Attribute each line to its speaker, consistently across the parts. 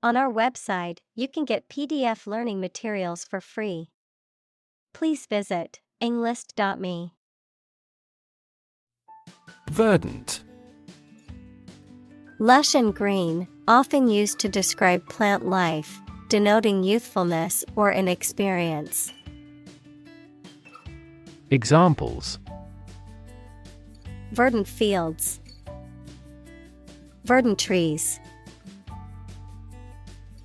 Speaker 1: On our website, you can get PDF learning materials for free. Please visit englist.me.
Speaker 2: Verdant.
Speaker 1: Lush and green, often used to describe plant life, denoting youthfulness or inexperience.
Speaker 2: Examples:
Speaker 1: Verdant fields. Verdant trees.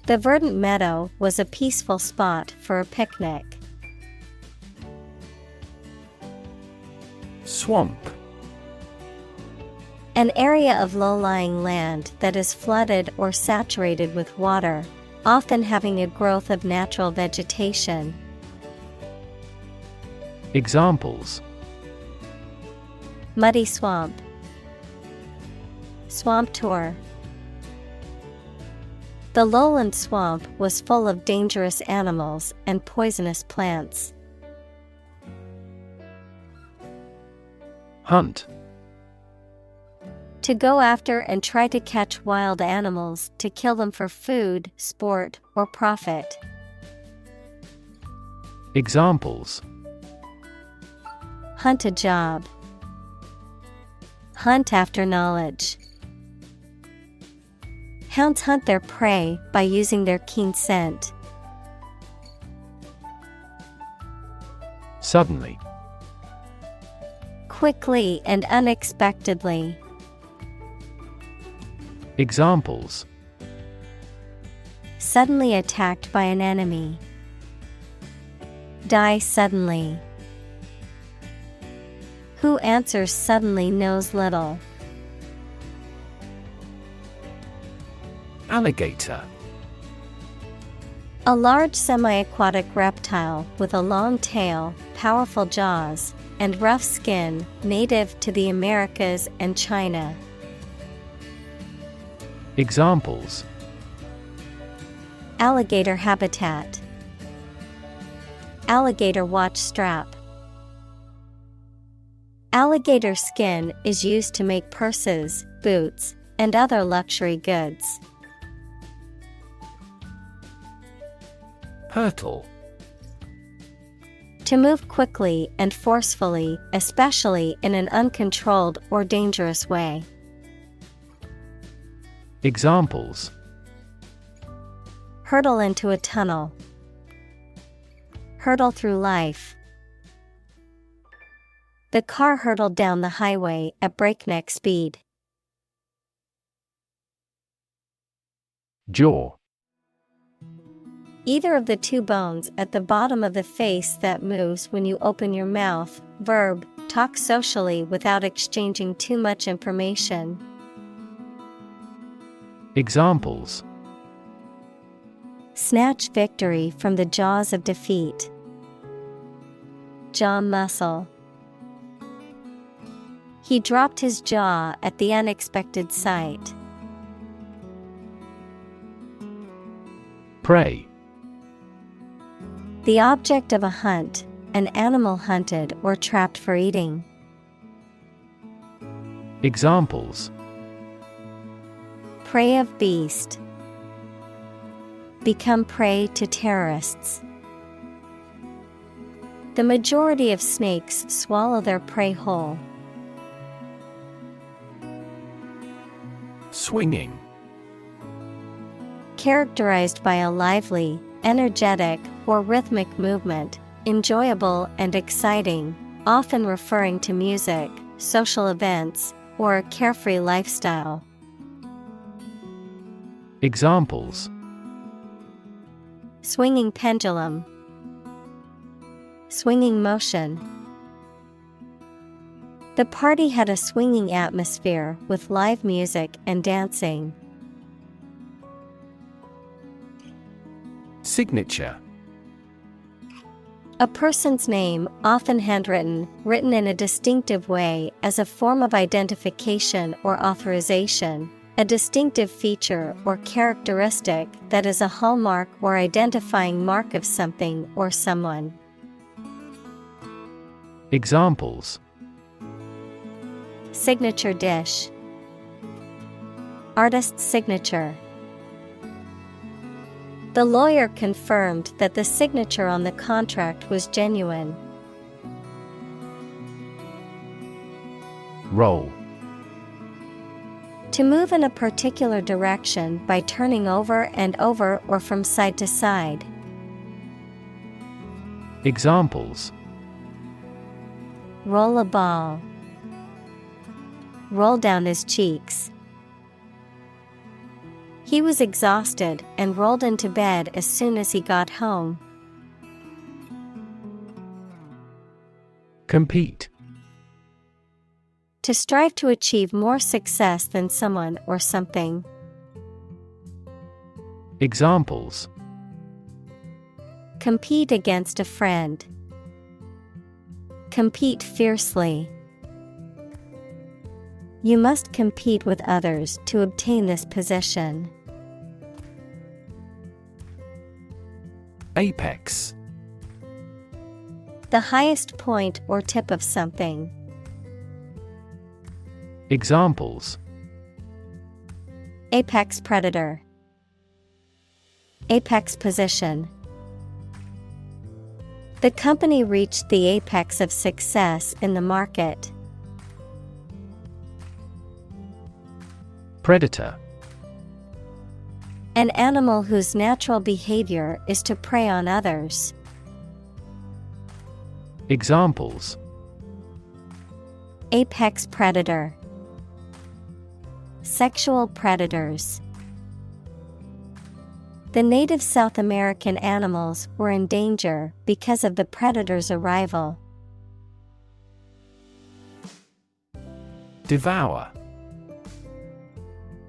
Speaker 1: The verdant meadow was a peaceful spot for a picnic.
Speaker 2: Swamp.
Speaker 1: An area of low-lying land that is flooded or saturated with water, often having a growth of natural vegetation.
Speaker 2: Examples:
Speaker 1: Muddy swamp. Swamp tour. The lowland swamp was full of dangerous animals and poisonous plants.
Speaker 2: Hunt.
Speaker 1: To go after and try to catch wild animals to kill them for food, sport, or profit.
Speaker 2: Examples:
Speaker 1: Hunt a job. Hunt after knowledge. Hounds hunt their prey by using their keen scent.
Speaker 2: Suddenly.
Speaker 1: Quickly and unexpectedly.
Speaker 2: Examples:
Speaker 1: Suddenly attacked by an enemy. Die suddenly. Who answers suddenly knows little.
Speaker 2: Alligator.
Speaker 1: A large semi-aquatic reptile with a long tail, powerful jaws, and rough skin, native to the Americas and China.
Speaker 2: Examples:
Speaker 1: Alligator habitat. Alligator watch strap. Alligator skin is used to make purses, boots, and other luxury goods.
Speaker 2: Hurtle.
Speaker 1: To move quickly and forcefully, especially in an uncontrolled or dangerous way.
Speaker 2: Examples:
Speaker 1: Hurtle into a tunnel. Hurtle through life. The car hurtled down the highway at breakneck speed.
Speaker 2: Jaw.
Speaker 1: Either of the two bones at the bottom of the face that moves when you open your mouth. Verb, talk socially without exchanging too much information.
Speaker 2: Examples:
Speaker 1: Snatch victory from the jaws of defeat. Jaw muscle. He dropped his jaw at the unexpected sight.
Speaker 2: Prey.
Speaker 1: The object of a hunt, an animal hunted or trapped for eating.
Speaker 2: Examples:
Speaker 1: Prey of beast. Become prey to terrorists. The majority of snakes swallow their prey whole.
Speaker 2: Swinging.
Speaker 1: Characterized by a lively, energetic, or rhythmic movement, enjoyable and exciting, often referring to music, social events, or a carefree lifestyle.
Speaker 2: Examples:
Speaker 1: Swinging pendulum. Swinging motion. The party had a swinging atmosphere with live music and dancing.
Speaker 2: Signature.
Speaker 1: A person's name, often handwritten, written in a distinctive way as a form of identification or authorization, a distinctive feature or characteristic that is a hallmark or identifying mark of something or someone.
Speaker 2: Examples:
Speaker 1: Signature dish. Artist's signature. The lawyer confirmed that the signature on the contract was genuine.
Speaker 2: Roll.
Speaker 1: To move in a particular direction by turning over and over or from side to side.
Speaker 2: Examples:
Speaker 1: Roll a ball. Roll down his cheeks. He was exhausted and rolled into bed as soon as he got home.
Speaker 2: Compete.
Speaker 1: To strive to achieve more success than someone or something.
Speaker 2: Examples:
Speaker 1: Compete against a friend. Compete fiercely. You must compete with others to obtain this position.
Speaker 2: Apex.
Speaker 1: The highest point or tip of something.
Speaker 2: Examples:
Speaker 1: Apex predator. Apex position. The company reached the apex of success in the market.
Speaker 2: Predator.
Speaker 1: An animal whose natural behavior is to prey on others.
Speaker 2: Examples:
Speaker 1: Apex predator. Sexual predators. The native South American animals were in danger because of the predator's arrival.
Speaker 2: Devour.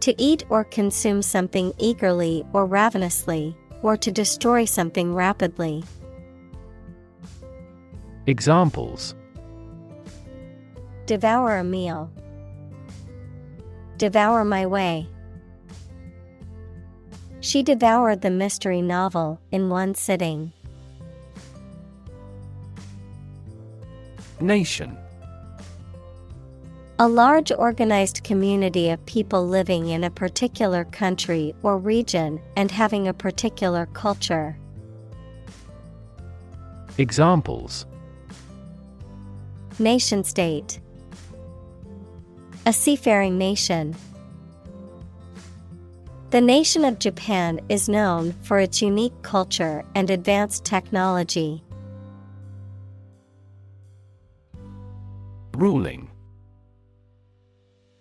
Speaker 1: To eat or consume something eagerly or ravenously, or to destroy something rapidly.
Speaker 2: Examples:
Speaker 1: Devour a meal. Devour my way. She devoured the mystery novel in one sitting.
Speaker 2: Nation.
Speaker 1: A large organized community of people living in a particular country or region and having a particular culture.
Speaker 2: Examples:
Speaker 1: Nation state. A seafaring nation. The nation of Japan is known for its unique culture and advanced technology.
Speaker 2: Ruling.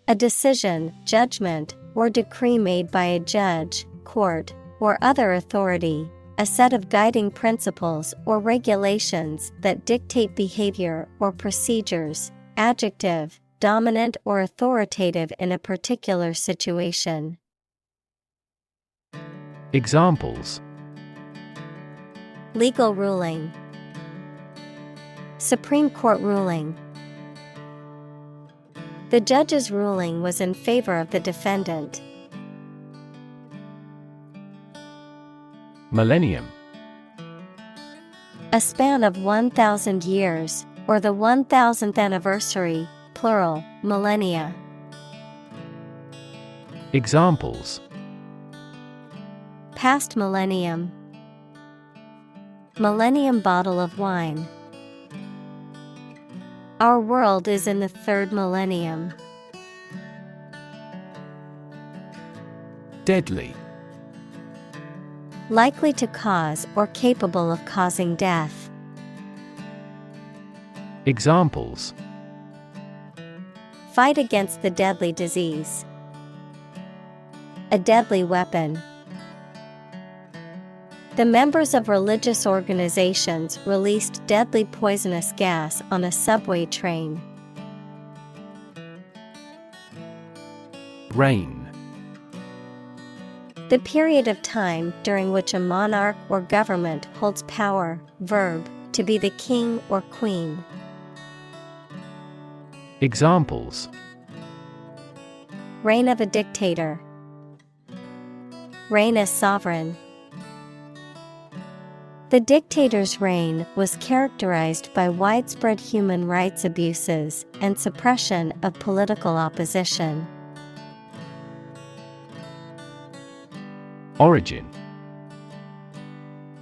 Speaker 1: A decision, judgment, or decree made by a judge, court, or other authority, a set of guiding principles or regulations that dictate behavior or procedures. Adjective, dominant or authoritative in a particular situation.
Speaker 2: Examples:
Speaker 1: Legal ruling. Supreme Court ruling. The judge's ruling was in favor of the defendant.
Speaker 2: Millennium.
Speaker 1: A span of 1,000 years, or the 1,000th anniversary, plural, millennia.
Speaker 2: Examples:
Speaker 1: Past millennium. Millennium bottle of wine. Our world is in the third millennium.
Speaker 2: Deadly.
Speaker 1: Likely to cause or capable of causing death.
Speaker 2: Examples:
Speaker 1: Fight against the deadly disease. A deadly weapon. The members of religious organizations released deadly poisonous gas on a subway train.
Speaker 2: Reign.
Speaker 1: The period of time during which a monarch or government holds power. Verb, to be the king or queen.
Speaker 2: Examples:
Speaker 1: Reign of a dictator. Reign as sovereign. The dictator's reign was characterized by widespread human rights abuses and suppression of political opposition.
Speaker 2: Origin.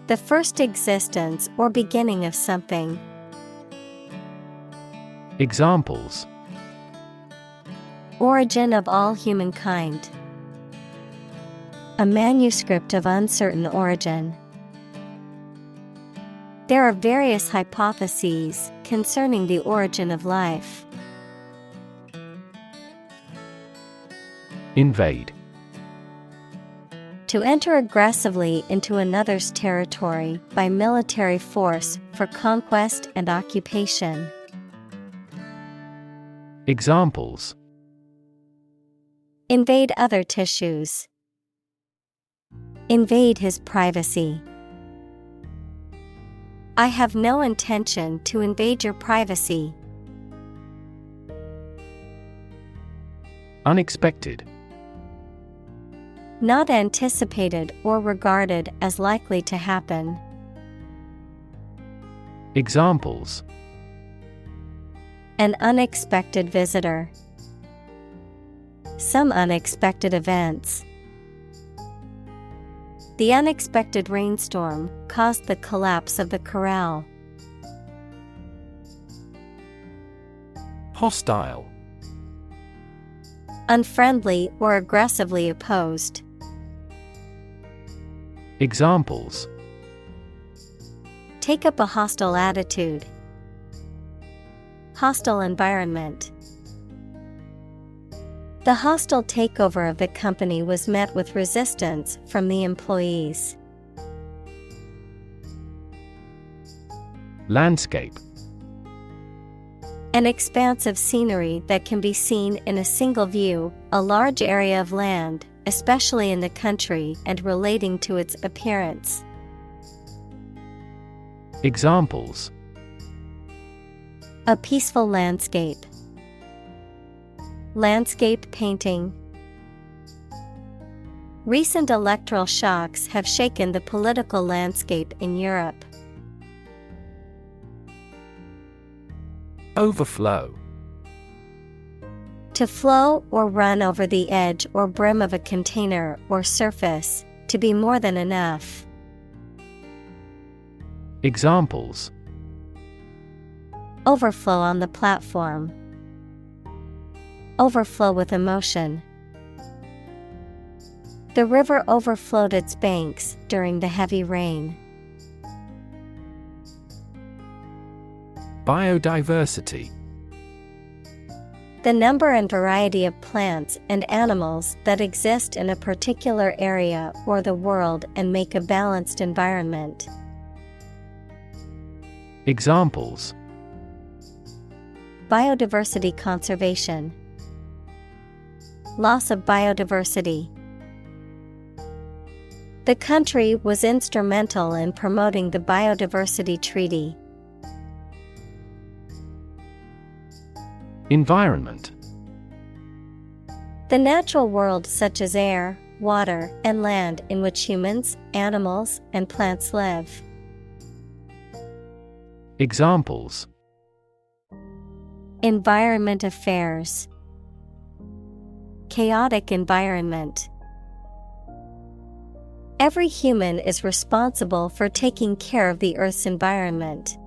Speaker 1: The first existence or beginning of something.
Speaker 2: Examples:
Speaker 1: Origin of all humankind. A manuscript of uncertain origin. There are various hypotheses concerning the origin of life.
Speaker 2: Invade.
Speaker 1: To enter aggressively into another's territory by military force for conquest and occupation.
Speaker 2: Examples:
Speaker 1: Invade other tissues. Invade his privacy. I have no intention to invade your privacy.
Speaker 2: Unexpected.
Speaker 1: Not anticipated or regarded as likely to happen.
Speaker 2: Examples:
Speaker 1: An unexpected visitor. Some unexpected events. The unexpected rainstorm caused the collapse of the corral.
Speaker 2: Hostile.
Speaker 1: Unfriendly or aggressively opposed.
Speaker 2: Examples:
Speaker 1: Take up a hostile attitude. Hostile environment. The hostile takeover of the company was met with resistance from the employees.
Speaker 2: Landscape.
Speaker 1: An expanse of scenery that can be seen in a single view, a large area of land, especially in the country and relating to its appearance.
Speaker 2: Examples:
Speaker 1: A peaceful landscape. Landscape painting. Recent electoral shocks have shaken the political landscape in Europe.
Speaker 2: Overflow.
Speaker 1: To flow or run over the edge or brim of a container or surface, to be more than enough.
Speaker 2: Examples:
Speaker 1: Overflow on the platform. Overflow with emotion. The river overflowed its banks during the heavy rain.
Speaker 2: Biodiversity.
Speaker 1: The number and variety of plants and animals that exist in a particular area or the world and make a balanced environment.
Speaker 2: Examples:
Speaker 1: Biodiversity conservation. Loss of biodiversity. The country was instrumental in promoting the Biodiversity Treaty.
Speaker 2: Environment.
Speaker 1: The natural world such as air, water, and land in which humans, animals, and plants live.
Speaker 2: Examples:
Speaker 1: Environment affairs. Chaotic environment. Every human is responsible for taking care of the Earth's environment.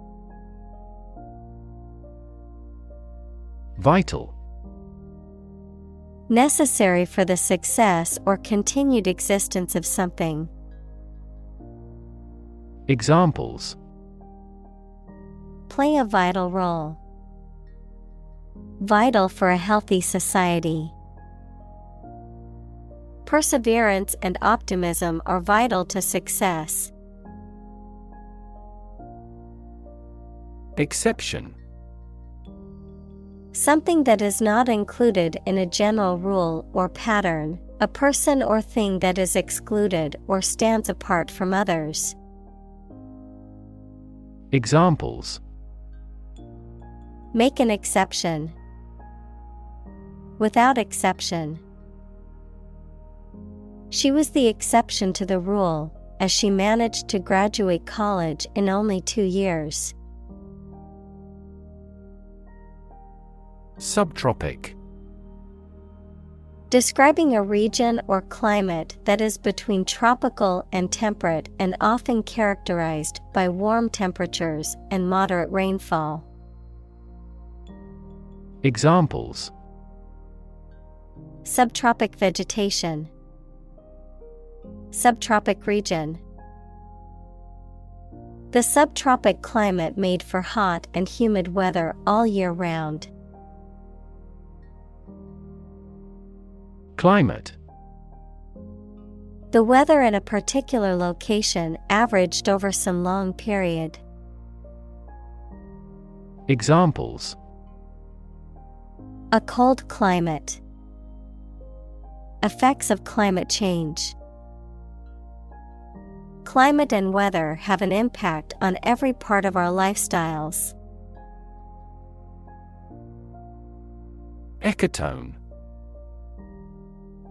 Speaker 2: Vital.
Speaker 1: Necessary for the success or continued existence of something.
Speaker 2: Examples:
Speaker 1: Play a vital role. Vital for a healthy society. Perseverance and optimism are vital to success.
Speaker 2: Exception.
Speaker 1: Something that is not included in a general rule or pattern, a person or thing that is excluded or stands apart from others.
Speaker 2: Examples:
Speaker 1: Make an exception. Without exception. She was the exception to the rule, as she managed to graduate college in only 2 years.
Speaker 2: Subtropic.
Speaker 1: Describing a region or climate that is between tropical and temperate and often characterized by warm temperatures and moderate rainfall.
Speaker 2: Examples:
Speaker 1: Subtropic vegetation. Subtropic region. The subtropic climate made for hot and humid weather all year round.
Speaker 2: Climate.
Speaker 1: The weather in a particular location averaged over some long period.
Speaker 2: Examples:
Speaker 1: A cold climate. Effects of climate change. Climate and weather have an impact on every part of our lifestyles.
Speaker 2: Ecotone.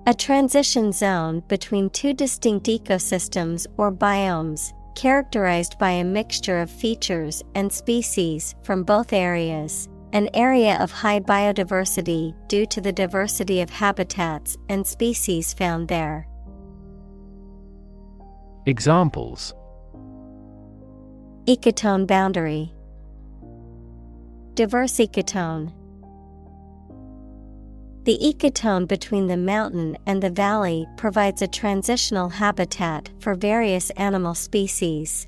Speaker 1: A transition zone between two distinct ecosystems or biomes, characterized by a mixture of features and species from both areas. An area of high biodiversity due to the diversity of habitats and species found there.
Speaker 2: Examples:
Speaker 1: Ecotone boundary. Diverse ecotone. The ecotone between the mountain and the valley provides a transitional habitat for various animal species.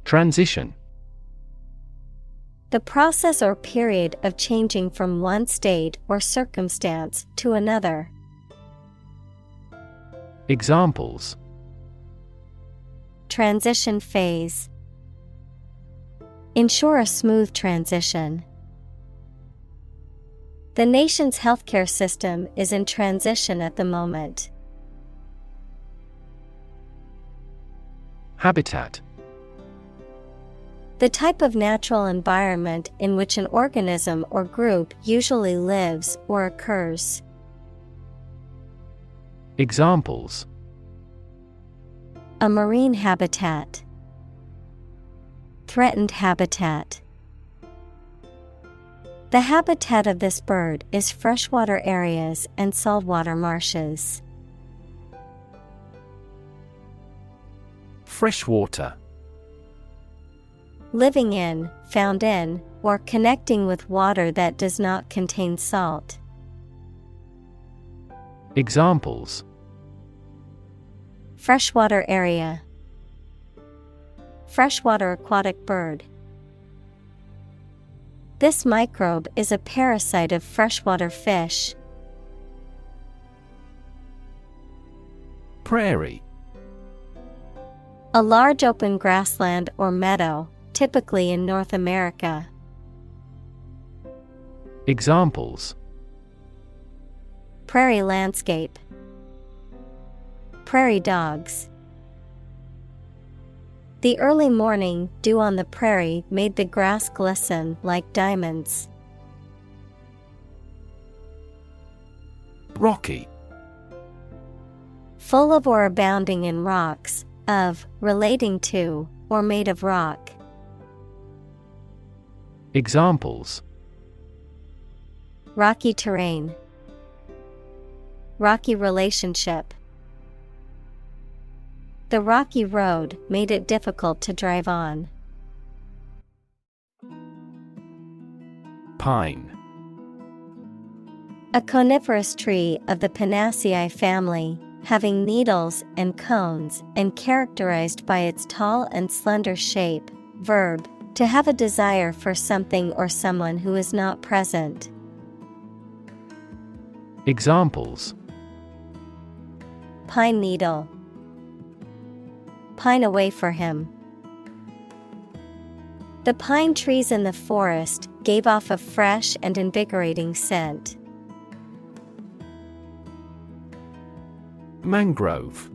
Speaker 2: Transition.
Speaker 1: The process or period of changing from one state or circumstance to another.
Speaker 2: Examples:
Speaker 1: Transition phase. Ensure a smooth transition. The nation's healthcare system is in transition at the moment.
Speaker 2: Habitat.
Speaker 1: The type of natural environment in which an organism or group usually lives or occurs.
Speaker 2: Examples:
Speaker 1: A marine habitat. Threatened habitat. The habitat of this bird is freshwater areas and saltwater marshes.
Speaker 2: Freshwater.
Speaker 1: Living in, found in, or connecting with water that does not contain salt.
Speaker 2: Examples:
Speaker 1: Freshwater area. Freshwater aquatic bird. This microbe is a parasite of freshwater fish.
Speaker 2: Prairie.
Speaker 1: A large open grassland or meadow, typically in North America.
Speaker 2: Examples:
Speaker 1: Prairie landscape. Prairie dogs. The early morning dew on the prairie made the grass glisten like diamonds.
Speaker 2: Rocky.
Speaker 1: Full of or abounding in rocks, of, relating to, or made of rock.
Speaker 2: Examples:
Speaker 1: Rocky terrain. Rocky relationship. The rocky road made it difficult to drive on.
Speaker 2: Pine.
Speaker 1: A coniferous tree of the Pinaceae family, having needles and cones and characterized by its tall and slender shape. Verb, to have a desire for something or someone who is not present.
Speaker 2: Examples:
Speaker 1: Pine needle. Pine away for him. The pine trees in the forest gave off a fresh and invigorating scent.
Speaker 2: Mangrove.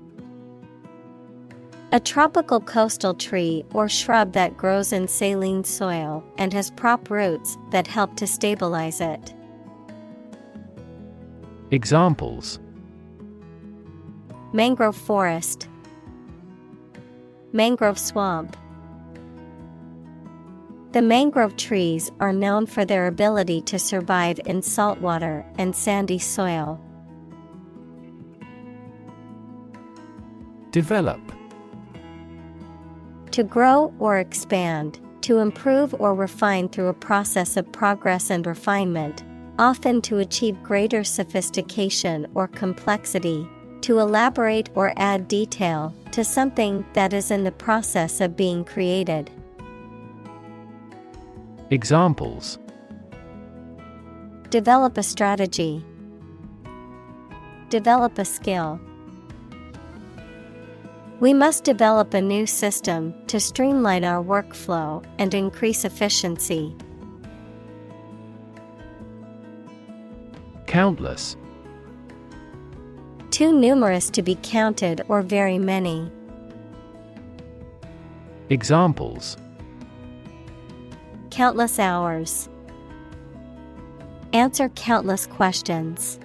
Speaker 1: A tropical coastal tree or shrub that grows in saline soil and has prop roots that help to stabilize it.
Speaker 2: Examples:
Speaker 1: Mangrove forest. Mangrove swamp. The mangrove trees are known for their ability to survive in saltwater and sandy soil.
Speaker 2: Develop.
Speaker 1: To grow or expand, to improve or refine through a process of progress and refinement, often to achieve greater sophistication or complexity, to elaborate or add detail to something that is in the process of being created.
Speaker 2: Examples:
Speaker 1: Develop a strategy. Develop a skill. We must develop a new system to streamline our workflow and increase efficiency.
Speaker 2: Countless.
Speaker 1: Too numerous to be counted or very many.
Speaker 2: Examples:
Speaker 1: Countless hours. Answer countless questions.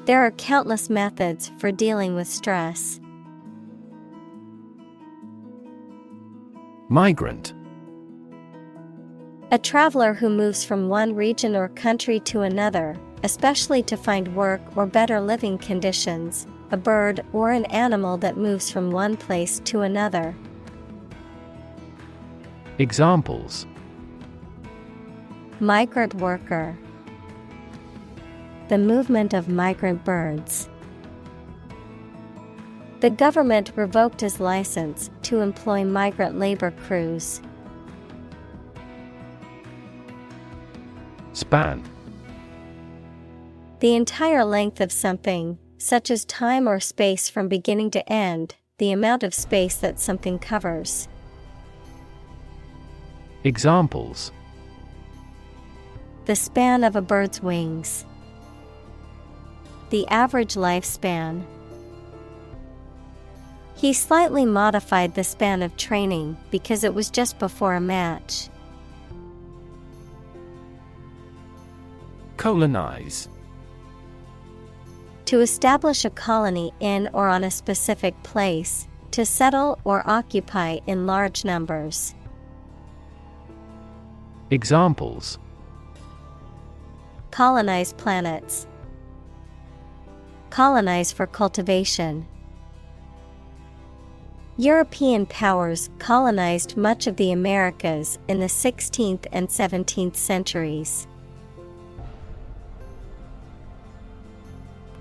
Speaker 1: There are countless methods for dealing with stress.
Speaker 2: Migrant.
Speaker 1: A traveler who moves from one region or country to another, especially to find work or better living conditions, a bird or an animal that moves from one place to another.
Speaker 2: Examples:
Speaker 1: Migrant worker. The movement of migrant birds. The government revoked his license to employ migrant labor crews.
Speaker 2: Span.
Speaker 1: The entire length of something, such as time or space from beginning to end, the amount of space that something covers.
Speaker 2: Examples:
Speaker 1: The span of a bird's wings. The average lifespan. He slightly modified the span of training because it was just before a match.
Speaker 2: Colonize.
Speaker 1: To establish a colony in or on a specific place, to settle or occupy in large numbers.
Speaker 2: Examples:
Speaker 1: Colonize planets. Colonize for cultivation. European powers colonized much of the Americas in the 16th and 17th centuries.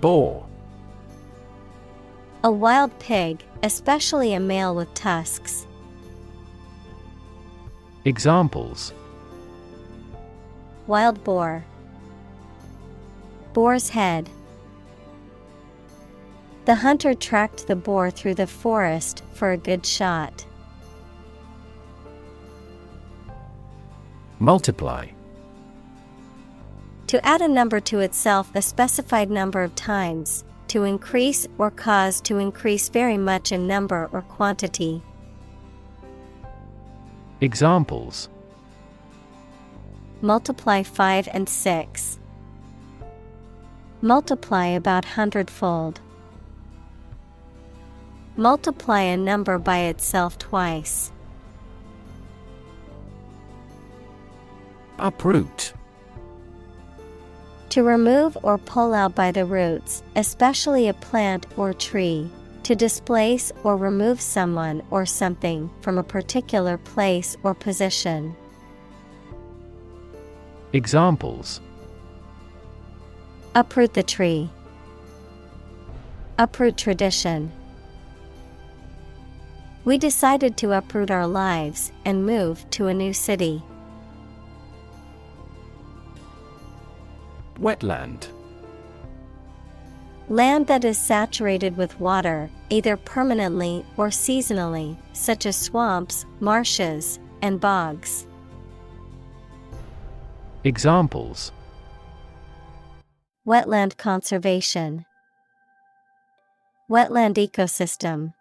Speaker 2: Boar.
Speaker 1: A wild pig, especially a male with tusks.
Speaker 2: Examples:
Speaker 1: Wild boar. Boar's head. The hunter tracked the boar through the forest for a good shot.
Speaker 2: Multiply.
Speaker 1: To add a number to itself a specified number of times, to increase or cause to increase very much in number or quantity.
Speaker 2: Examples:
Speaker 1: Multiply 5 and 6. Multiply about 100-fold. Multiply a number by itself twice.
Speaker 2: Uproot.
Speaker 1: To remove or pull out by the roots, especially a plant or tree. To displace or remove someone or something from a particular place or position.
Speaker 2: Examples:
Speaker 1: Uproot the tree. Uproot tradition. We decided to uproot our lives and move to a new city.
Speaker 2: Wetland.
Speaker 1: Land that is saturated with water, either permanently or seasonally, such as swamps, marshes, and bogs.
Speaker 2: Examples:
Speaker 1: Wetland conservation. Wetland ecosystem.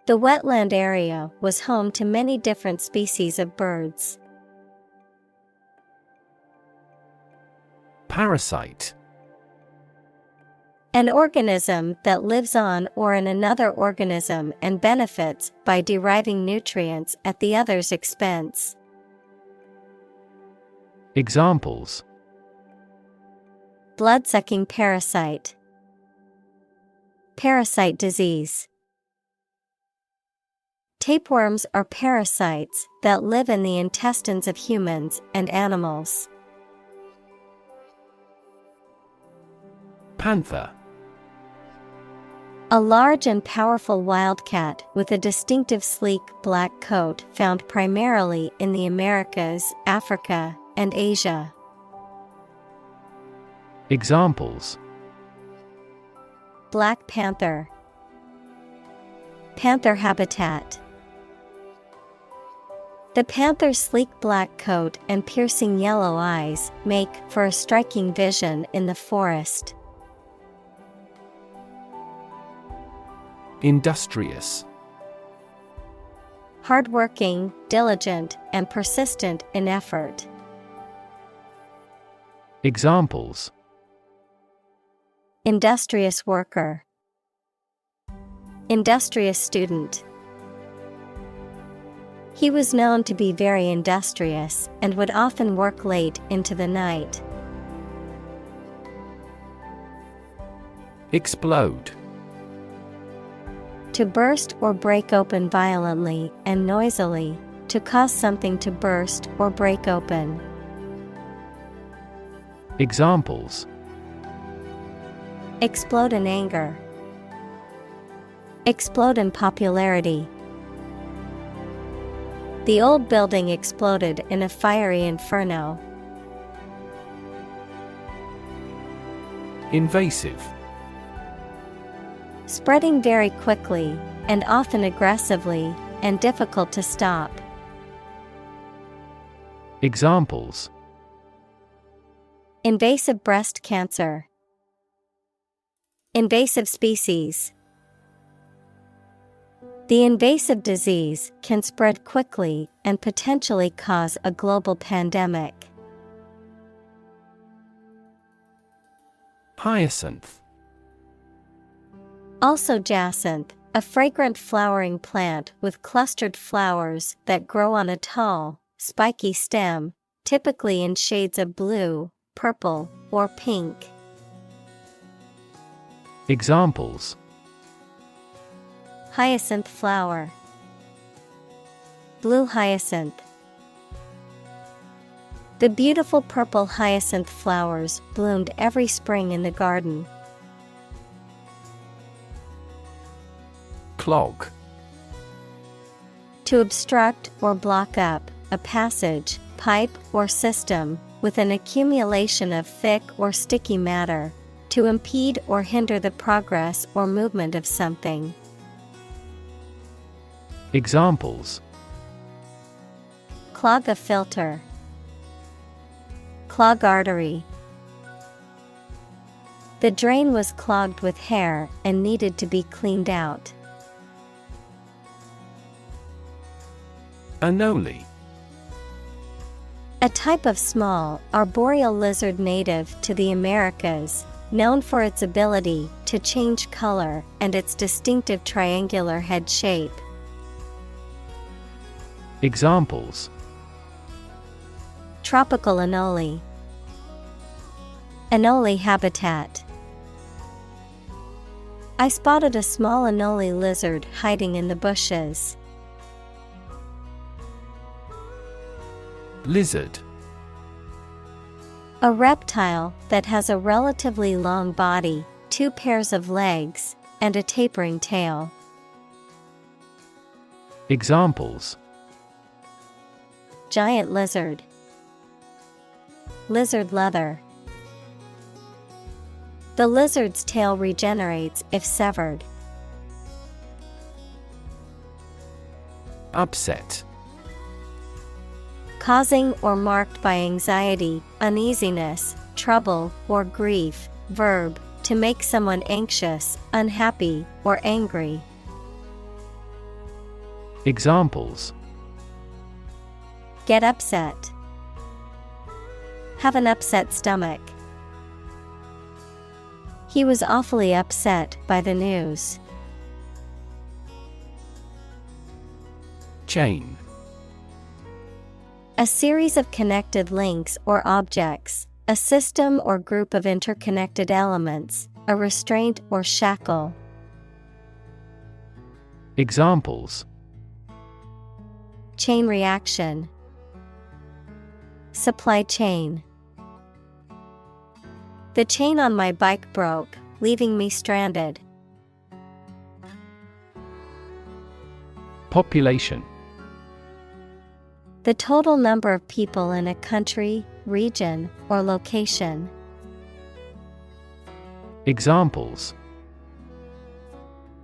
Speaker 1: The wetland area was home to many different species of birds.
Speaker 2: Parasite.
Speaker 1: An organism that lives on or in another organism and benefits by deriving nutrients at the other's expense.
Speaker 2: Examples:
Speaker 1: Blood-sucking parasite. Parasite disease. Tapeworms are parasites that live in the intestines of humans and animals.
Speaker 2: Panther.
Speaker 1: A large and powerful wildcat with a distinctive sleek black coat found primarily in the Americas, Africa, and Asia.
Speaker 2: Examples:
Speaker 1: Black panther. Panther habitat. The panther's sleek black coat and piercing yellow eyes make for a striking vision in the forest.
Speaker 2: Industrious.
Speaker 1: Hardworking, diligent, and persistent in effort.
Speaker 2: Examples:
Speaker 1: Industrious worker. Industrious student. He was known to be very industrious and would often work late into the night.
Speaker 2: Explode.
Speaker 1: To burst or break open violently and noisily, to cause something to burst or break open.
Speaker 2: Examples:
Speaker 1: Explode in anger. Explode in popularity. The old building exploded in a fiery inferno.
Speaker 2: Invasive.
Speaker 1: Spreading very quickly, and often aggressively, and difficult to stop.
Speaker 2: Examples:
Speaker 1: Invasive breast cancer. Invasive species. The invasive disease can spread quickly and potentially cause a global pandemic.
Speaker 2: Hyacinth.
Speaker 1: Also jacinth, a fragrant flowering plant with clustered flowers that grow on a tall, spiky stem, typically in shades of blue, purple, or pink.
Speaker 2: Examples:
Speaker 1: Hyacinth flower. Blue hyacinth. The beautiful purple hyacinth flowers bloomed every spring in the garden.
Speaker 2: Clog.
Speaker 1: To obstruct or block up a passage, pipe, or system with an accumulation of thick or sticky matter, to impede or hinder the progress or movement of something.
Speaker 2: Examples:
Speaker 1: Clog a filter. Clog artery. The drain was clogged with hair and needed to be cleaned out.
Speaker 2: Anole.
Speaker 1: A type of small, arboreal lizard native to the Americas, known for its ability to change color and its distinctive triangular head shape.
Speaker 2: Examples:
Speaker 1: Tropical anole. Anole habitat. I spotted a small anole lizard hiding in the bushes.
Speaker 2: Lizard.
Speaker 1: A reptile that has a relatively long body, 2 pairs of legs, and a tapering tail.
Speaker 2: Examples:
Speaker 1: Giant lizard. Lizard leather. The lizard's tail regenerates if severed.
Speaker 2: Upset.
Speaker 1: Causing or marked by anxiety, uneasiness, trouble, or grief. Verb, to make someone anxious, unhappy, or angry.
Speaker 2: Examples:
Speaker 1: Get upset. Have an upset stomach. He was awfully upset by the news.
Speaker 2: Chain.
Speaker 1: A series of connected links or objects, a system or group of interconnected elements, a restraint or shackle.
Speaker 2: Examples:
Speaker 1: Chain reaction. Supply chain. The chain on my bike broke, leaving me stranded.
Speaker 2: Population.
Speaker 1: The total number of people in a country, region, or location.
Speaker 2: Examples: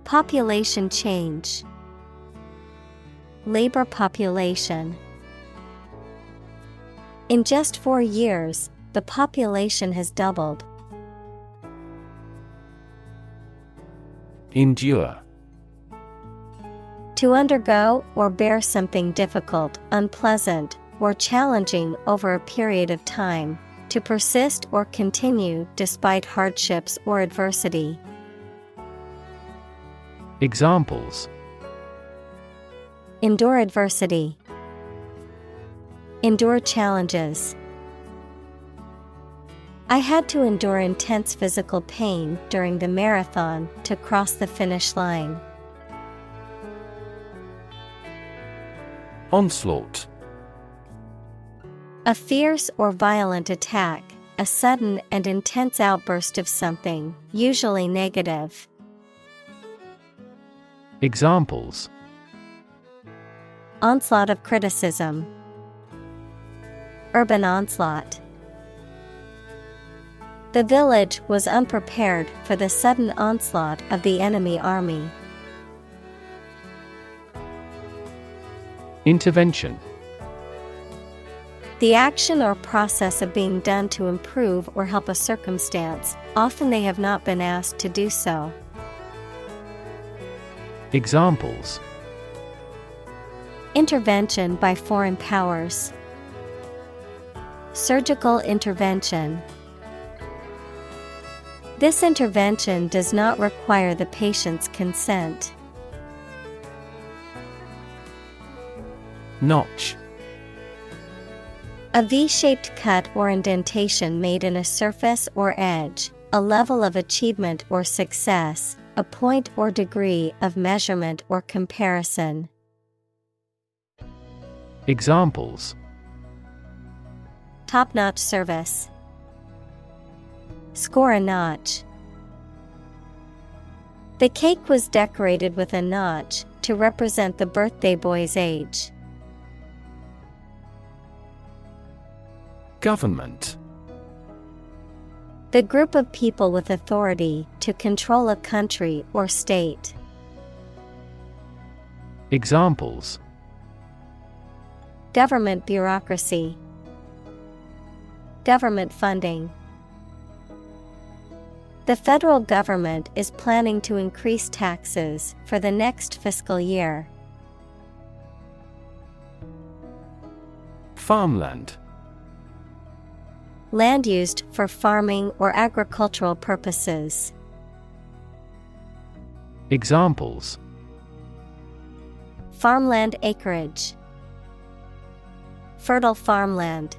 Speaker 1: Population change. Labor population. In just 4 years, the population has doubled.
Speaker 2: Endure.
Speaker 1: To undergo or bear something difficult, unpleasant, or challenging over a period of time. To persist or continue despite hardships or adversity.
Speaker 2: Examples:
Speaker 1: Endure adversity. Endure challenges. I had to endure intense physical pain during the marathon to cross the finish line.
Speaker 2: Onslaught.
Speaker 1: A fierce or violent attack, a sudden and intense outburst of something, usually negative.
Speaker 2: Examples:
Speaker 1: Onslaught of criticism. Urban onslaught. The village was unprepared for the sudden onslaught of the enemy army.
Speaker 2: Intervention.
Speaker 1: The action or process of being done to improve or help a circumstance, often they have not been asked to do so.
Speaker 2: Examples:
Speaker 1: Intervention by foreign powers. Surgical intervention. This intervention does not require the patient's consent.
Speaker 2: Notch.
Speaker 1: A V-shaped cut or indentation made in a surface or edge, a level of achievement or success, a point or degree of measurement or comparison.
Speaker 2: Examples:
Speaker 1: Top-notch service. Score a notch. The cake was decorated with a notch to represent the birthday boy's age.
Speaker 2: Government.
Speaker 1: The group of people with authority to control a country or state.
Speaker 2: Examples:
Speaker 1: Government bureaucracy. Government funding. The federal government is planning to increase taxes for the next fiscal year.
Speaker 2: Farmland.
Speaker 1: Land used for farming or agricultural purposes.
Speaker 2: Examples:
Speaker 1: Farmland acreage. Fertile farmland.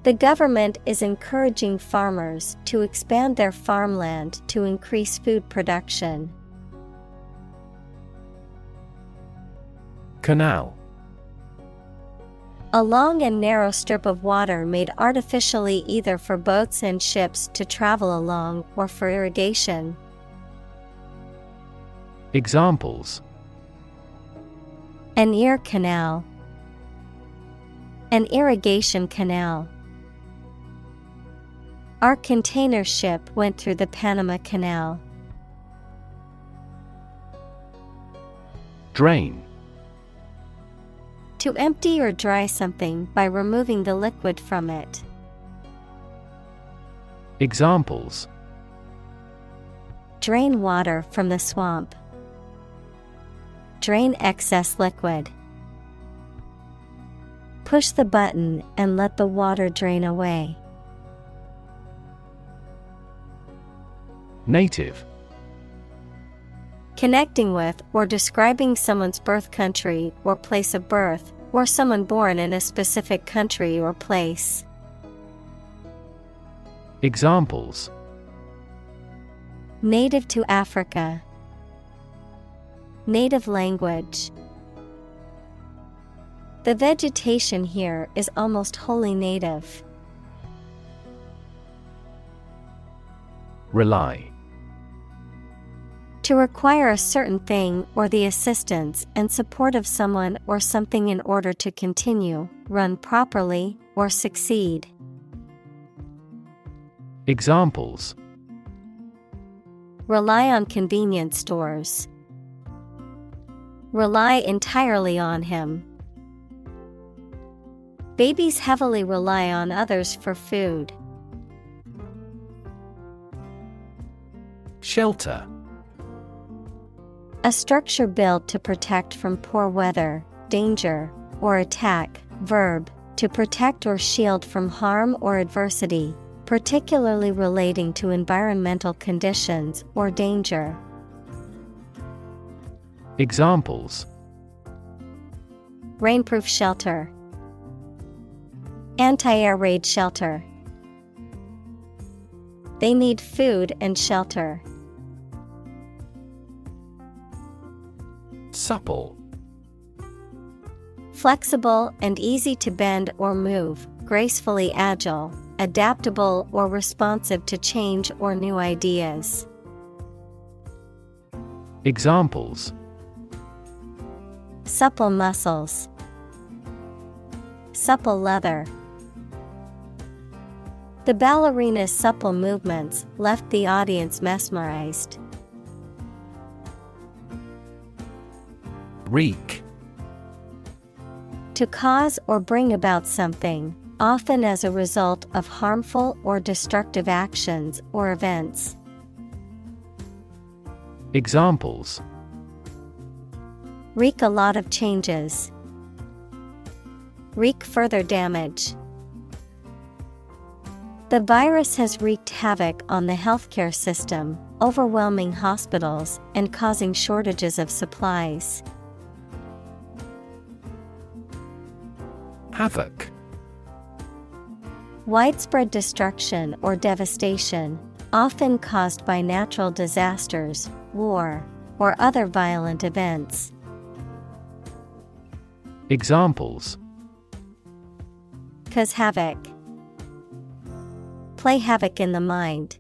Speaker 1: The government is encouraging farmers to expand their farmland to increase food production.
Speaker 2: Canal.
Speaker 1: A long and narrow strip of water made artificially either for boats and ships to travel along or for irrigation.
Speaker 2: Examples:
Speaker 1: An ear canal. An irrigation canal. Our container ship went through the Panama Canal.
Speaker 2: Drain.
Speaker 1: To empty or dry something by removing the liquid from it.
Speaker 2: Examples:
Speaker 1: Drain water from the swamp. Drain excess liquid. Push the button and let the water drain away.
Speaker 2: Native.
Speaker 1: Connecting with or describing someone's birth country or place of birth, or someone born in a specific country or place.
Speaker 2: Examples:
Speaker 1: Native to Africa. Native language. The vegetation here is almost wholly native.
Speaker 2: Rely.
Speaker 1: To require a certain thing or the assistance and support of someone or something in order to continue, run properly, or succeed.
Speaker 2: Examples:
Speaker 1: Rely on convenience stores. Rely entirely on him. Babies heavily rely on others for food.
Speaker 2: Shelter.
Speaker 1: A structure built to protect from poor weather, danger, or attack. Verb, to protect or shield from harm or adversity, particularly relating to environmental conditions or danger.
Speaker 2: Examples:
Speaker 1: Rainproof shelter. Anti-air raid shelter. They need food and shelter.
Speaker 2: Supple.
Speaker 1: Flexible and easy to bend or move, gracefully agile, adaptable or responsive to change or new ideas.
Speaker 2: Examples:
Speaker 1: Supple muscles. Supple leather. The ballerina's supple movements left the audience mesmerized.
Speaker 2: Wreak.
Speaker 1: To cause or bring about something, often as a result of harmful or destructive actions or events.
Speaker 2: Examples:
Speaker 1: Wreak a lot of changes. Wreak further damage. The virus has wreaked havoc on the healthcare system, overwhelming hospitals and causing shortages of supplies.
Speaker 2: Havoc.
Speaker 1: Widespread destruction or devastation, often caused by natural disasters, war, or other violent events.
Speaker 2: Examples:
Speaker 1: Cause havoc. Play havoc in the mind.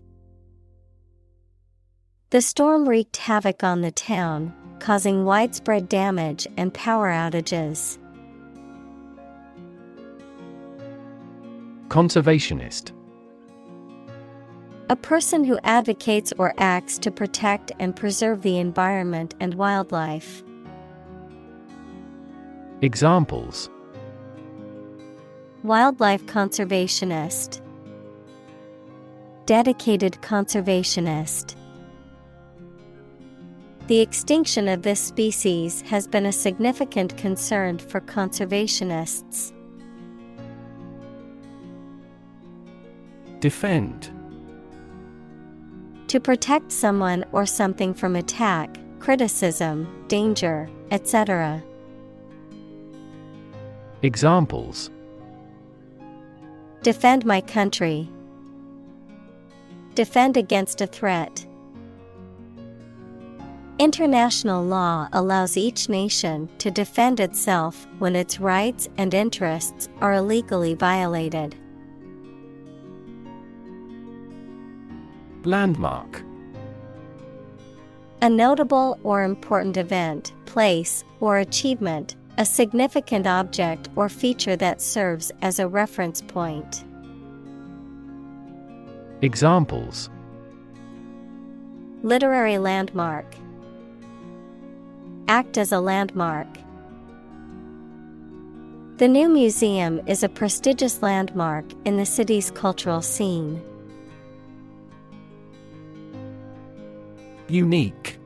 Speaker 1: The storm wreaked havoc on the town, causing widespread damage and power outages.
Speaker 2: Conservationist.
Speaker 1: A person who advocates or acts to protect and preserve the environment and wildlife.
Speaker 2: Examples:
Speaker 1: Wildlife conservationist. Dedicated conservationist. The extinction of this species has been a significant concern for conservationists.
Speaker 2: Defend.
Speaker 1: To protect someone or something from attack, criticism, danger, etc.
Speaker 2: Examples:
Speaker 1: Defend my country. Defend against a threat. International law allows each nation to defend itself when its rights and interests are illegally violated.
Speaker 2: Landmark.
Speaker 1: A notable or important event, place, or achievement, a significant object or feature that serves as a reference point.
Speaker 2: Examples:
Speaker 1: Literary landmark. Act as a landmark. The new museum is a prestigious landmark in the city's cultural scene.
Speaker 2: Unique.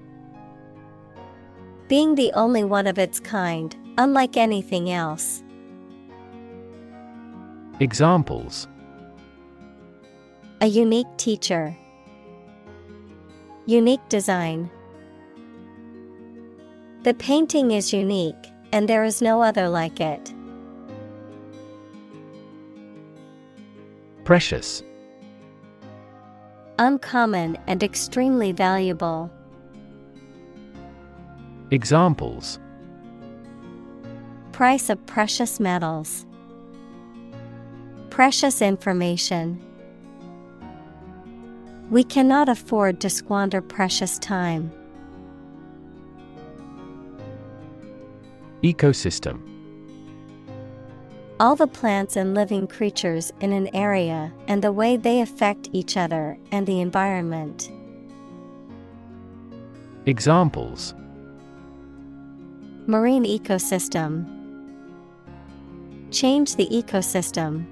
Speaker 1: Being the only one of its kind, unlike anything else.
Speaker 2: Examples:
Speaker 1: A unique teacher. Unique design. The painting is unique, and there is no other like it.
Speaker 2: Precious.
Speaker 1: Uncommon and extremely valuable.
Speaker 2: Examples:
Speaker 1: Price of precious metals. Precious information. We cannot afford to squander precious time.
Speaker 2: Ecosystem.
Speaker 1: All the plants and living creatures in an area and the way they affect each other and the environment.
Speaker 2: Examples:
Speaker 1: Marine ecosystem. Change the ecosystem.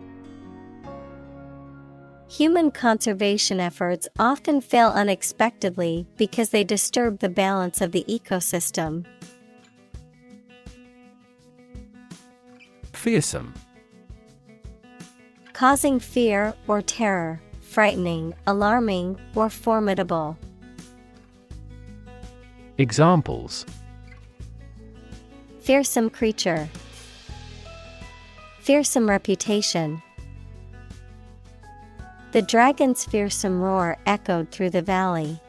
Speaker 1: Human conservation efforts often fail unexpectedly because they disturb the balance of the ecosystem.
Speaker 2: Fearsome.
Speaker 1: Causing fear or terror, frightening, alarming, or formidable.
Speaker 2: Examples:
Speaker 1: Fearsome creature. Fearsome reputation. The dragon's fearsome roar echoed through the valley.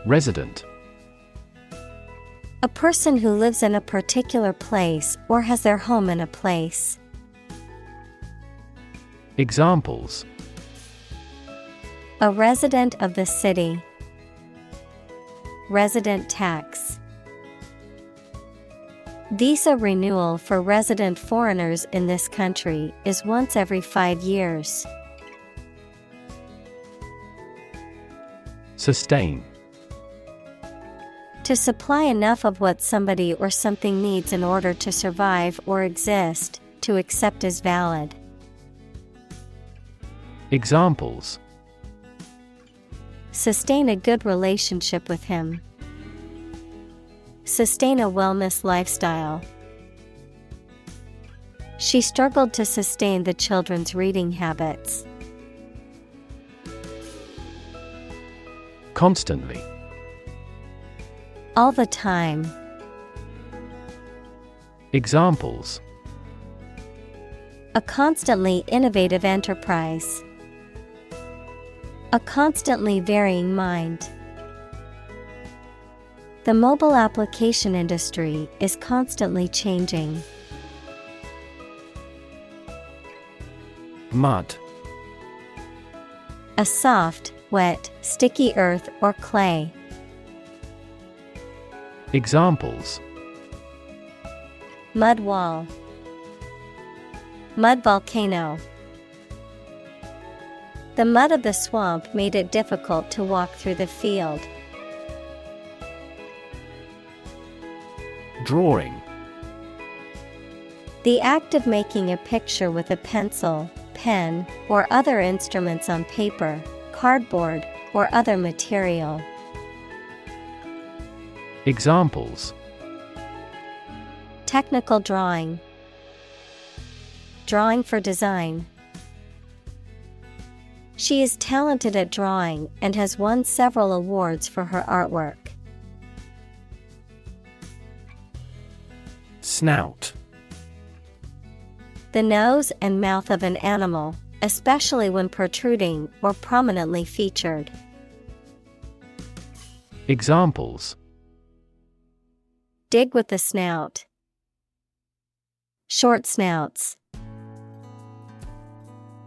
Speaker 2: Resident.
Speaker 1: A person who lives in a particular place or has their home in a place.
Speaker 2: Examples:
Speaker 1: A resident of the city. Resident tax. Visa renewal for resident foreigners in this country is once every 5 years.
Speaker 2: Sustain.
Speaker 1: To supply enough of what somebody or something needs in order to survive or exist, to accept as valid.
Speaker 2: Examples:
Speaker 1: Sustain a good relationship with him. Sustain a wellness lifestyle. She struggled to sustain the children's reading habits.
Speaker 2: Constantly.
Speaker 1: All the time.
Speaker 2: Examples:
Speaker 1: A constantly innovative enterprise. A constantly varying mind. The mobile application industry is constantly changing.
Speaker 2: Mud.
Speaker 1: A soft, wet, sticky earth or clay.
Speaker 2: Examples:
Speaker 1: Mud wall. Mud volcano. The mud of the swamp made it difficult to walk through the field.
Speaker 2: Drawing.
Speaker 1: The act of making a picture with a pencil, pen, or other instruments on paper, cardboard, or other material.
Speaker 2: Examples:
Speaker 1: Technical drawing. Drawing for design. She is talented at drawing and has won several awards for her artwork.
Speaker 2: Snout.
Speaker 1: The nose and mouth of an animal, especially when protruding or prominently featured.
Speaker 2: Examples:
Speaker 1: Dig with the snout. Short snouts.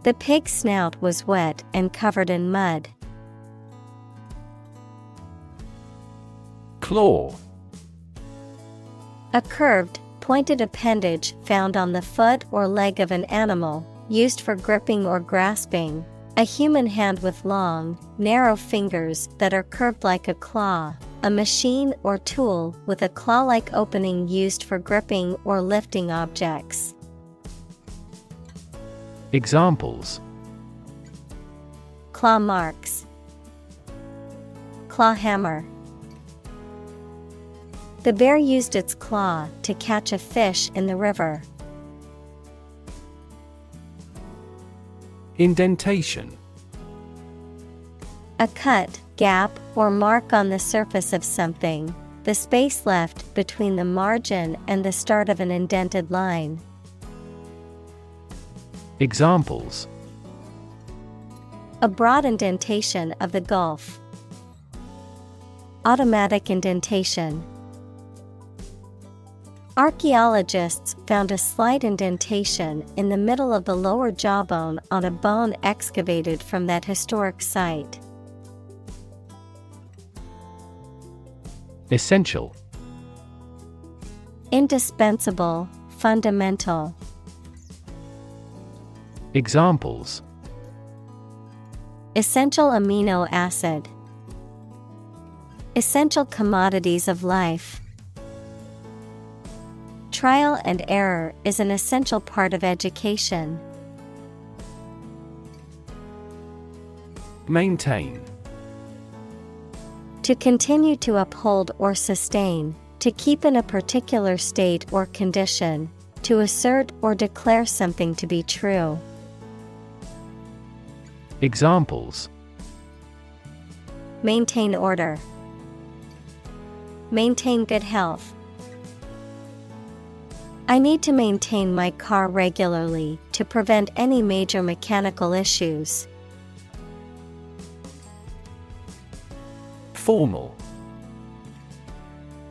Speaker 1: The pig's snout was wet and covered in mud. Claw. A curved, pointed appendage found on the foot or leg of an animal, used for gripping or grasping. A human hand with long, narrow fingers that are curved like a claw. A machine or tool with a claw-like opening used for gripping or lifting objects.
Speaker 2: Examples:
Speaker 1: Claw marks. Claw hammer. The bear used its claw to catch a fish in the river.
Speaker 2: Indentation.
Speaker 1: A cut, gap, or mark on the surface of something, the space left between the margin and the start of an indented line.
Speaker 2: Examples:
Speaker 1: A broad indentation of the gulf. Automatic indentation. Archaeologists found a slight indentation in the middle of the lower jawbone on a bone excavated from that historic site.
Speaker 2: Essential.
Speaker 1: Indispensable, fundamental.
Speaker 2: Examples:
Speaker 1: Essential amino acid. Essential commodities of life. Trial and error is an essential part of education.
Speaker 2: Maintain.
Speaker 1: To continue to uphold or sustain, to keep in a particular state or condition, to assert or declare something to be true.
Speaker 2: Examples:
Speaker 1: Maintain order. Maintain good health. I need to maintain my car regularly to prevent any major mechanical issues.
Speaker 2: Formal.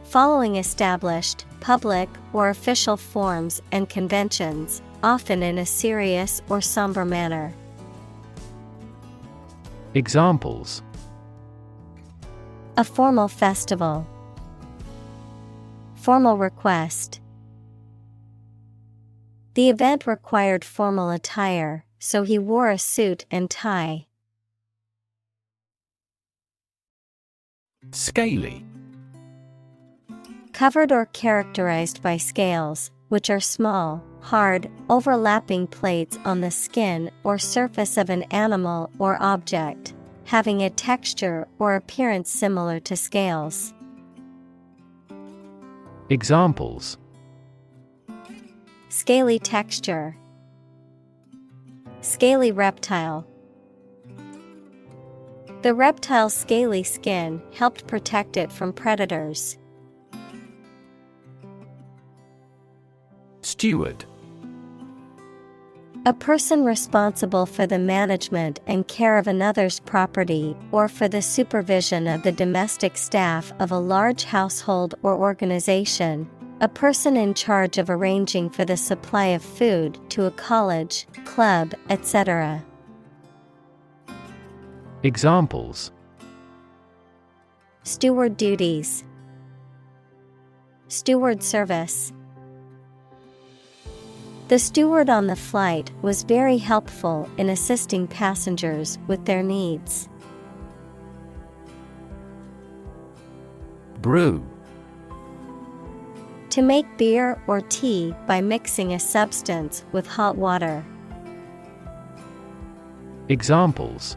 Speaker 1: Following established, public, or official forms and conventions, often in a serious or somber manner.
Speaker 2: Examples:
Speaker 1: A formal festival. Formal request. The event required formal attire, so he wore a suit and tie.
Speaker 2: Scaly.
Speaker 1: Covered or characterized by scales, which are small, hard, overlapping plates on the skin or surface of an animal or object, having a texture or appearance similar to scales.
Speaker 2: Examples:
Speaker 1: Scaly texture. Scaly reptile. The reptile's scaly skin helped protect it from predators.
Speaker 2: Steward.
Speaker 1: A person responsible for the management and care of another's property or for the supervision of the domestic staff of a large household or organization. A person in charge of arranging for the supply of food to a college, club, etc.
Speaker 2: Examples:
Speaker 1: Steward duties. Steward service. The steward on the flight was very helpful in assisting passengers with their needs.
Speaker 2: Brew.
Speaker 1: To make beer or tea by mixing a substance with hot water.
Speaker 2: Examples: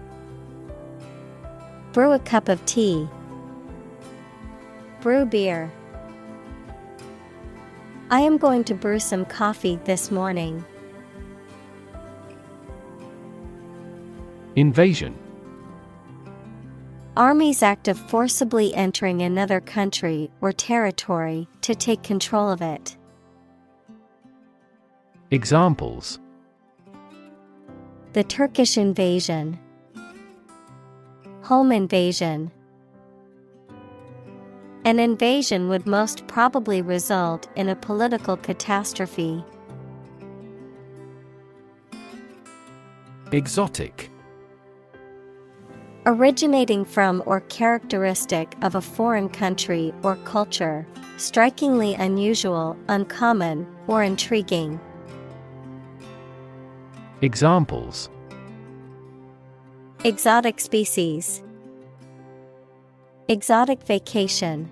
Speaker 1: Brew a cup of tea. Brew beer. I am going to brew some coffee this morning.
Speaker 2: Invasion.
Speaker 1: Armies act of forcibly entering another country or territory to take control of it.
Speaker 2: Examples:
Speaker 1: The Turkish invasion. Home invasion. An invasion would most probably result in a political catastrophe.
Speaker 2: Exotic.
Speaker 1: Originating from or characteristic of a foreign country or culture, strikingly unusual, uncommon, or intriguing.
Speaker 2: Examples:
Speaker 1: Exotic species. Exotic vacation.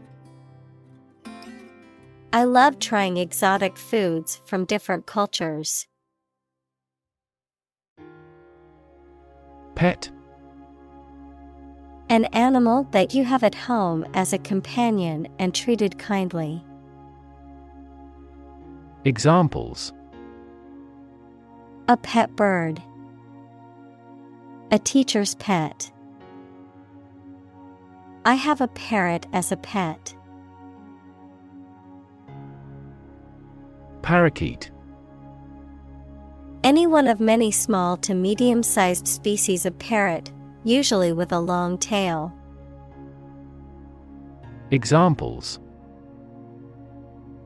Speaker 1: I love trying exotic foods from different cultures.
Speaker 2: Pet.
Speaker 1: An animal that you have at home as a companion and treated kindly.
Speaker 2: Examples:
Speaker 1: A pet bird. A teacher's pet. I have a parrot as a pet.
Speaker 2: Parakeet.
Speaker 1: Any one of many small to medium-sized species of parrot, usually with a long tail.
Speaker 2: Examples: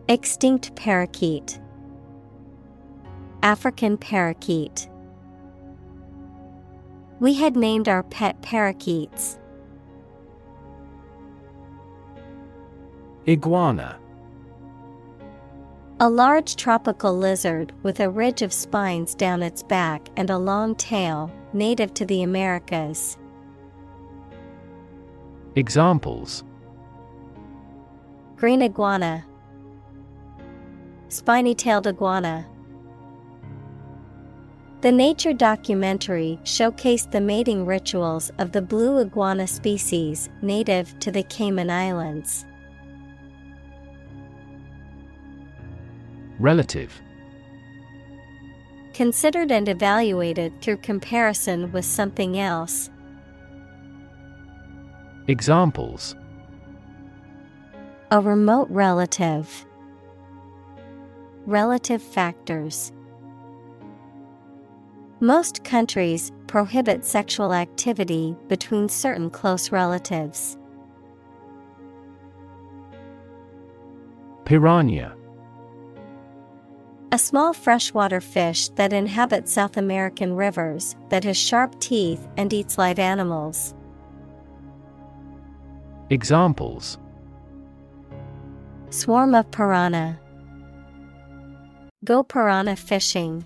Speaker 1: Extinct parakeet. African parakeet. We had named our pet parakeets.
Speaker 2: Iguana.
Speaker 1: A large tropical lizard with a ridge of spines down its back and a long tail, native to the Americas.
Speaker 2: Examples:
Speaker 1: Green iguana. Spiny-tailed iguana. The nature documentary showcased the mating rituals of the blue iguana species native to the Cayman Islands.
Speaker 2: Relative.
Speaker 1: Considered and evaluated through comparison with something else.
Speaker 2: Examples:
Speaker 1: A remote relative. Relative factors. Most countries prohibit sexual activity between certain close relatives.
Speaker 2: Piranha.
Speaker 1: A small freshwater fish that inhabits South American rivers that has sharp teeth and eats live animals.
Speaker 2: Examples:
Speaker 1: Swarm of piranha. Go piranha fishing.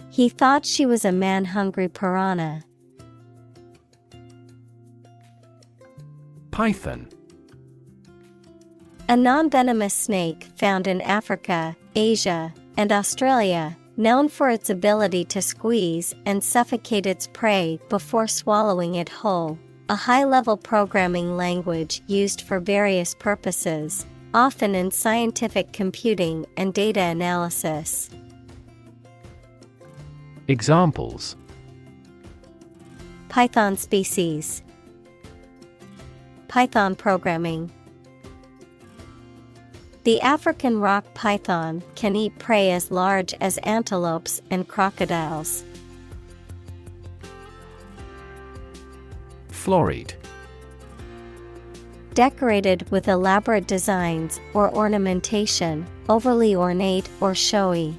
Speaker 1: He thought she was a man-hungry piranha.
Speaker 2: Python.
Speaker 1: A non-venomous snake found in Africa, Asia, and Australia, known for its ability to squeeze and suffocate its prey before swallowing it whole. A high-level programming language used for various purposes, often in scientific computing and data analysis.
Speaker 2: Examples:
Speaker 1: Python species. Python programming. The African rock python can eat prey as large as antelopes and crocodiles.
Speaker 2: Florid.
Speaker 1: Decorated with elaborate designs or ornamentation, overly ornate or showy.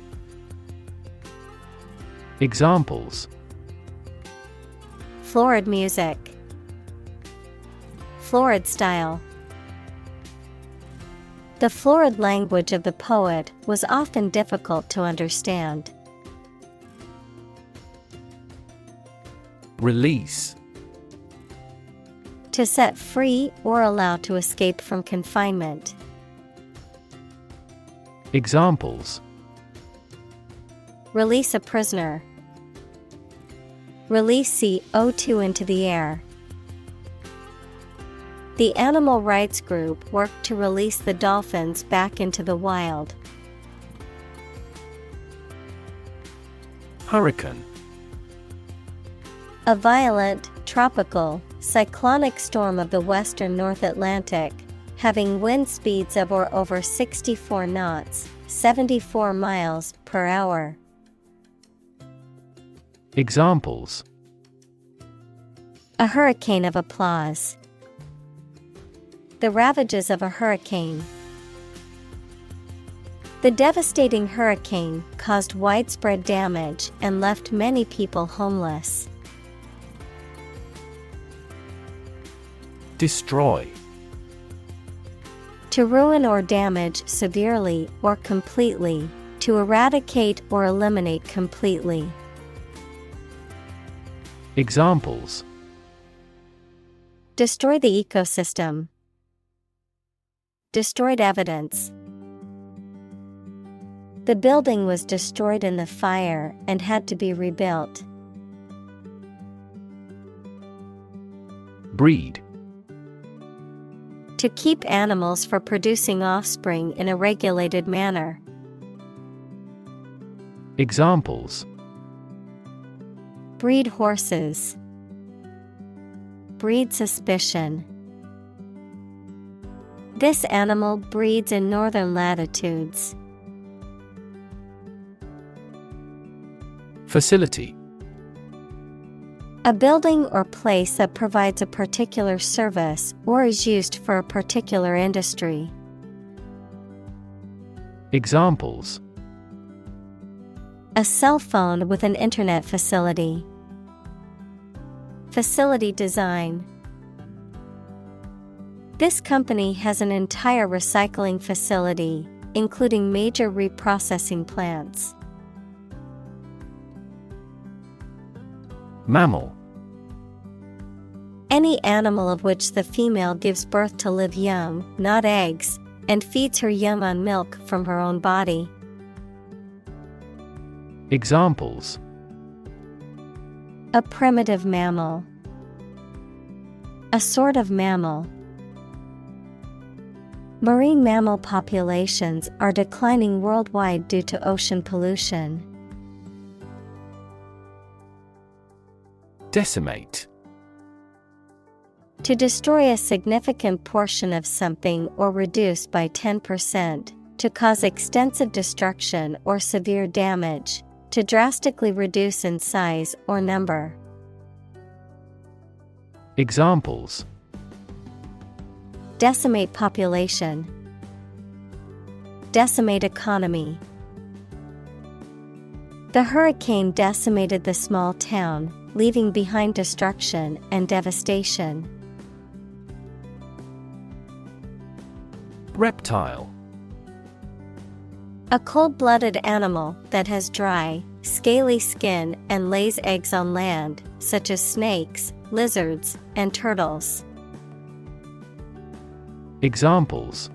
Speaker 2: Examples:
Speaker 1: Florid music. Florid style. The florid language of the poet was often difficult to understand.
Speaker 2: Release.
Speaker 1: To set free or allow to escape from confinement.
Speaker 2: Examples:
Speaker 1: Release a prisoner. Release CO2 into the air. The animal rights group worked to release the dolphins back into the wild.
Speaker 2: Hurricane.
Speaker 1: A violent, tropical, cyclonic storm of the western North Atlantic, having wind speeds of or over 64 knots, 74 miles per hour.
Speaker 2: Examples:
Speaker 1: A hurricane of applause. The ravages of a hurricane. The devastating hurricane caused widespread damage and left many people homeless.
Speaker 2: Destroy.
Speaker 1: To ruin or damage severely or completely, to eradicate or eliminate completely.
Speaker 2: Examples:
Speaker 1: Destroy the ecosystem. Destroyed evidence. The building was destroyed in the fire and had to be rebuilt.
Speaker 2: Breed.
Speaker 1: To keep animals for producing offspring in a regulated manner.
Speaker 2: Examples:
Speaker 1: Breed horses. breed suspicion. This animal breeds in northern latitudes.
Speaker 2: Facility.
Speaker 1: A building or place that provides a particular service or is used for a particular industry.
Speaker 2: Examples:
Speaker 1: A cell phone with an internet facility. Facility design. This company has an entire recycling facility, including major reprocessing plants.
Speaker 2: Mammal.
Speaker 1: Any animal of which the female gives birth to live young, not eggs, and feeds her young on milk from her own body.
Speaker 2: Examples:
Speaker 1: A primitive mammal. A sort of mammal. Marine mammal populations are declining worldwide due to ocean pollution.
Speaker 2: Decimate.
Speaker 1: To destroy a significant portion of something or reduce by 10%, to cause extensive destruction or severe damage, to drastically reduce in size or number.
Speaker 2: Examples:
Speaker 1: Decimate population. Decimate economy. The hurricane decimated the small town, leaving behind destruction and devastation.
Speaker 2: Reptile.
Speaker 1: A cold-blooded animal that has dry, scaly skin and lays eggs on land, such as snakes, lizards, and turtles.
Speaker 2: Examples: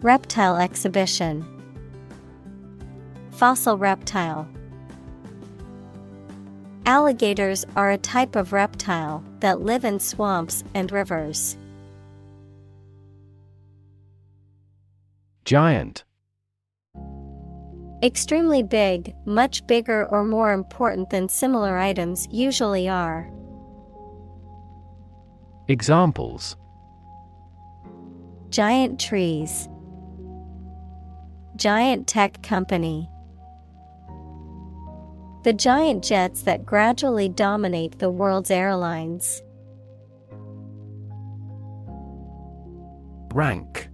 Speaker 1: Reptile exhibition. Fossil reptile. Alligators are a type of reptile that live in swamps and rivers.
Speaker 2: Giant.
Speaker 1: Extremely big, much bigger or more important than similar items usually are.
Speaker 2: Examples:
Speaker 1: Giant trees. Giant tech company. The giant jets that gradually dominate the world's airlines.
Speaker 2: Rank.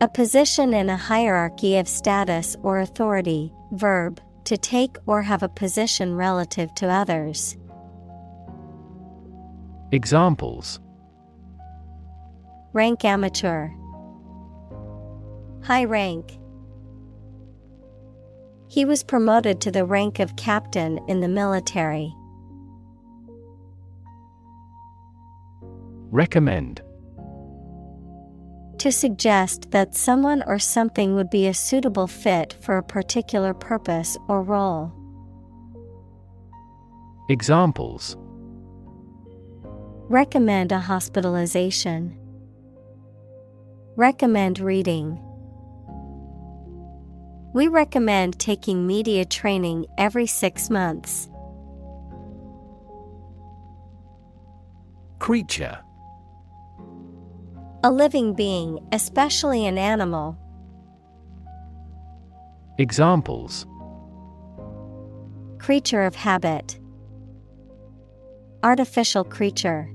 Speaker 1: A position in a hierarchy of status or authority. Verb, to take or have a position relative to others.
Speaker 2: Examples:
Speaker 1: Rank amateur. High rank. He was promoted to the rank of captain in the military.
Speaker 2: Recommend.
Speaker 1: To suggest that someone or something would be a suitable fit for a particular purpose or role.
Speaker 2: Examples:
Speaker 1: Recommend a hospitalization. Recommend reading. We recommend taking media training every 6 months.
Speaker 2: Creature.
Speaker 1: A living being, especially an animal.
Speaker 2: Examples:
Speaker 1: Creature of habit. Artificial creature.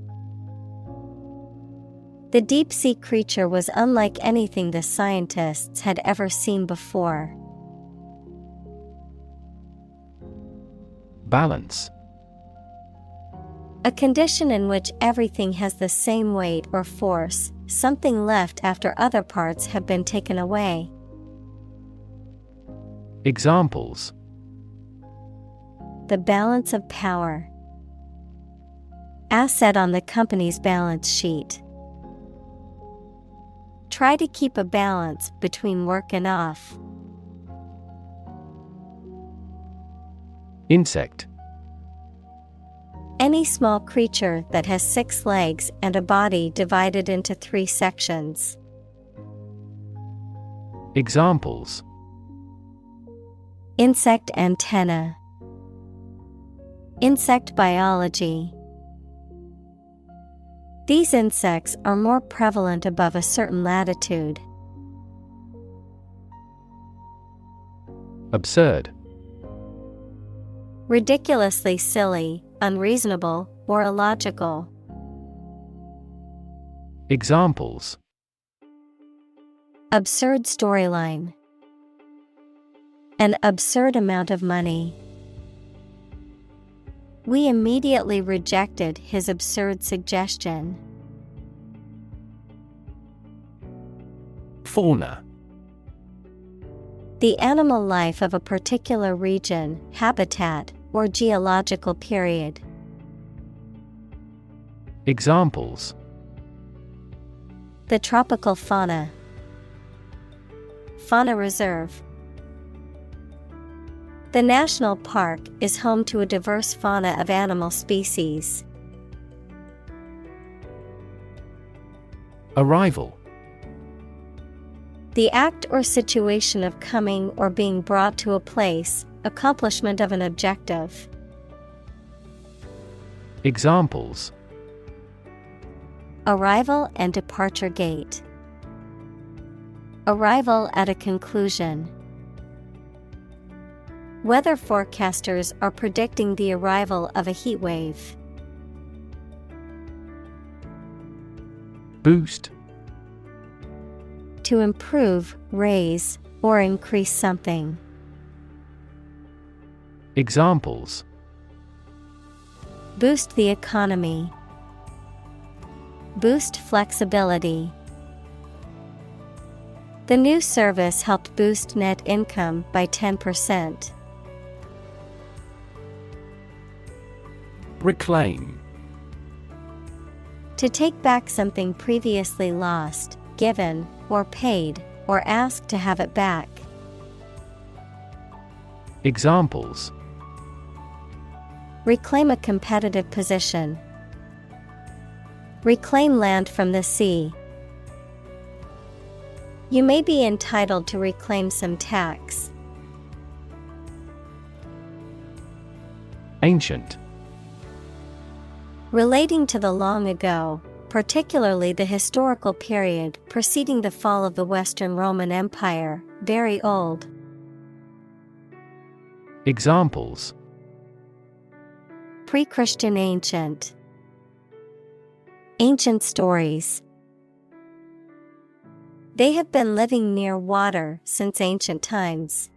Speaker 1: The deep-sea creature was unlike anything the scientists had ever seen before.
Speaker 2: Balance.
Speaker 1: A condition in which everything has the same weight or force, something left after other parts have been taken away.
Speaker 2: Examples:
Speaker 1: The balance of power. Asset on the company's balance sheet. Try to keep a balance between work and off.
Speaker 2: Insect.
Speaker 1: Any small creature that has 6 legs and a body divided into 3 sections.
Speaker 2: Examples:
Speaker 1: Insect antenna. Insect biology. These insects are more prevalent above a certain latitude.
Speaker 2: Absurd.
Speaker 1: Ridiculously silly, unreasonable, or illogical.
Speaker 2: Examples:
Speaker 1: Absurd storyline. An absurd amount of money. We immediately rejected his absurd suggestion.
Speaker 2: Fauna.
Speaker 1: The animal life of a particular region, habitat, or geological period.
Speaker 2: Examples:
Speaker 1: The tropical fauna. Fauna reserve. The national park is home to a diverse fauna of animal species.
Speaker 2: Arrival.
Speaker 1: The act or situation of coming or being brought to a place, accomplishment of an objective.
Speaker 2: Examples:
Speaker 1: Arrival and departure gate. Arrival at a conclusion. Weather forecasters are predicting the arrival of a heat wave.
Speaker 2: Boost.
Speaker 1: To improve, raise, or increase something.
Speaker 2: Examples:
Speaker 1: Boost the economy. Boost flexibility. The new service helped boost net income by 10%.
Speaker 2: Reclaim.
Speaker 1: To take back something previously lost, given, or paid, or ask to have it back.
Speaker 2: Examples:
Speaker 1: Reclaim a competitive position. Reclaim land from the sea. You may be entitled to reclaim some tax.
Speaker 2: Ancient.
Speaker 1: Relating to the long ago, particularly the historical period preceding the fall of the Western Roman Empire, very old.
Speaker 2: Examples:
Speaker 1: Pre-Christian ancient. Ancient stories. They have been living near water since ancient times.